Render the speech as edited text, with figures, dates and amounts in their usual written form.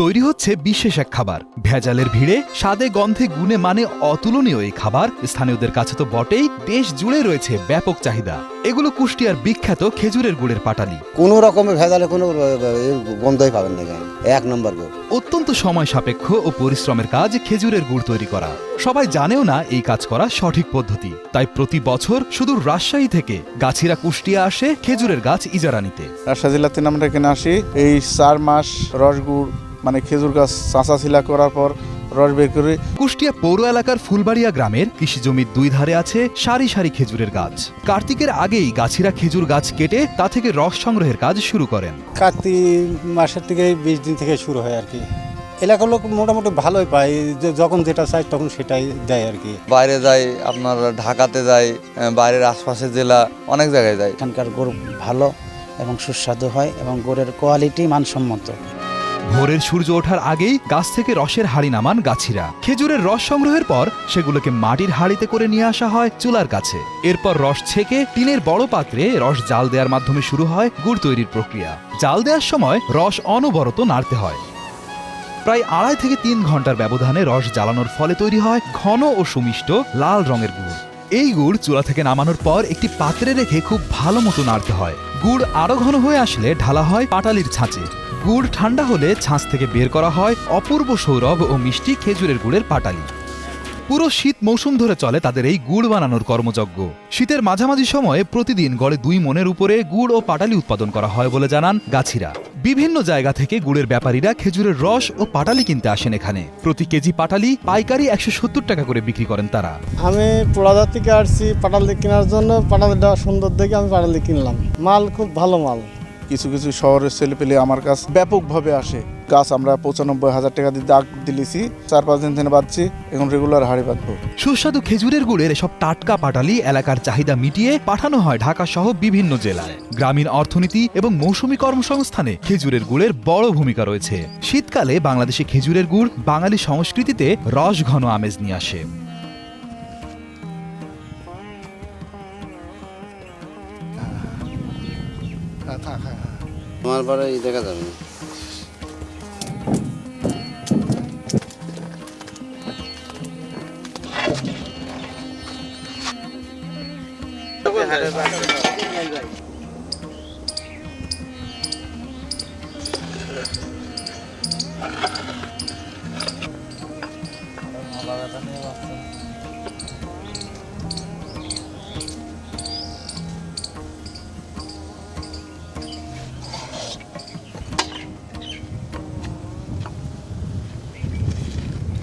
তৈরি হচ্ছে বিশেষ এক খাবার। ভেজালের ভিড়ে স্বাদে গন্ধে গুণে মানে অতুলনীয় এই খাবার স্থানীয়দের কাছে তো বটেই, দেশ জুড়ে রয়েছে ব্যাপক চাহিদা। এগুলো কুষ্টিয়ার বিখ্যাত খেজুরের গুড়ের পাটালি। কোনো রকমের ভেজালে কোনো গন্ধই পাবেন না, এক নম্বর গুড়। অত্যন্ত সময় সাপেক্ষ ও পরিশ্রমের কাজ খেজুরের গুড় তৈরি করা। সবাই জানেও না এই কাজ করা সঠিক পদ্ধতি। তাই প্রতি বছর শুধু রাজশাহী থেকে গাছিরা কুষ্টিয়া আসে খেজুরের গাছ ইজারা নিতে। রাজশাহী জেলাতে আমরা এখানে আসি, এই 4 মাস রসগুড় মানে খেজুর গাছ চাঁচাছিলা করার পর রস বের করে। কুষ্টিয়া পৌর এলাকার ফুলবাড়িয়া গ্রামের কৃষি জমির দুই ধারে আছে সারি সারি খেজুরের গাছ। কার্তিকের আগেই গাছিরা খেজুর গাছ কেটে তা থেকে রস সংগ্রহের কাজ শুরু করেন। কার্তিক মাসের থেকে 20 দিন থেকে শুরু হয় আর কি। এলাকার লোক মোটামুটি ভালোই পায়, যখন যেটা চাই তখন সেটাই দেয় আর কি। বাইরে যাই, আপনার ঢাকাতে যাই, বাইরের আশপাশের জেলা অনেক জায়গায় যাই। এখানকার গুড় ভালো এবং সুস্বাদু হয় এবং গুড়ের কোয়ালিটি মানসম্মত। ভোরের সূর্য ওঠার আগেই গাছ থেকে রসের হাড়ি নামান গাছিরা। খেজুরের রস সংগ্রহের পর সেগুলোকে মাটির হাড়িতে করে নিয়ে আসা হয় চুলার কাছে। এরপর রস ছেঁকে টিনের বড় পাত্রে রস জাল দেওয়ার মাধ্যমে শুরু হয় গুড় তৈরির প্রক্রিয়া। জাল দেওয়ার সময় রস অনবরত নাড়তে হয়। প্রায় 2.5 থেকে 3 ঘন্টার ব্যবধানে রস জ্বালানোর ফলে তৈরি হয় ঘন ও সুমিষ্ট লাল রঙের গুড়। এই গুড় চুলা থেকে নামানোর পর একটি পাত্রে রেখে খুব ভালো মতো নাড়তে হয়। গুড় আরো ঘন হয়ে আসলে ঢালা হয় পাটালির ছাঁচে। গুড় ঠান্ডা হলে ছাঁচ থেকে বের করা হয় অপূর্ব সৌরভ ও মিষ্টি খেজুরের গুড়ের পাটালি। পুরো শীত মৌসুম ধরে চলে তাদের এই গুড় বানানোর কর্মযজ্ঞ। শীতের মাঝামাঝি সময়ে প্রতিদিন গড়ে 2 মণের উপরে গুড় ও পাটালি উৎপাদন করা হয় বলে জানান গাছিরা। বিভিন্ন জায়গা থেকে গুড়ের ব্যাপারীরা খেজুরের রস ও পাটালি কিনতে আসেন এখানে। প্রতি কেজি পাটালি পাইকারি 170 টাকা করে বিক্রি করেন তারা। আমি পোড়াদার থেকে আসছি পাটালি কেনার জন্য। পাটালিটা সুন্দর দেখে আমি পাটালি কিনলাম। মাল খুব ভালো মাল। কিছু কিছু শহরের ছেলেপেলে আমার কাছে ব্যাপকভাবে আসে। গাছ আমরা 95,000 টাকা দিয়ে দাগ দিলেছি, 4-5 দিন থেকে বাঁধছি, এখন রেগুলার হাড়ি বাঁধবো। সুস্বাদু খেজুরের গুড়ের এসব টাটকা পাটালি এলাকার চাহিদা মিটিয়ে পাঠানো হয় ঢাকা সহ বিভিন্ন জেলায়। গ্রামীণ অর্থনীতি এবং মৌসুমী কর্মসংস্থানে খেজুরের গুড়ের বড় ভূমিকা রয়েছে। শীতকালে বাংলাদেশে খেজুরের গুড় বাঙালি সংস্কৃতিতে রস ঘন আমেজ নিয়ে আসে। আমার পরে দেখা যাবে না।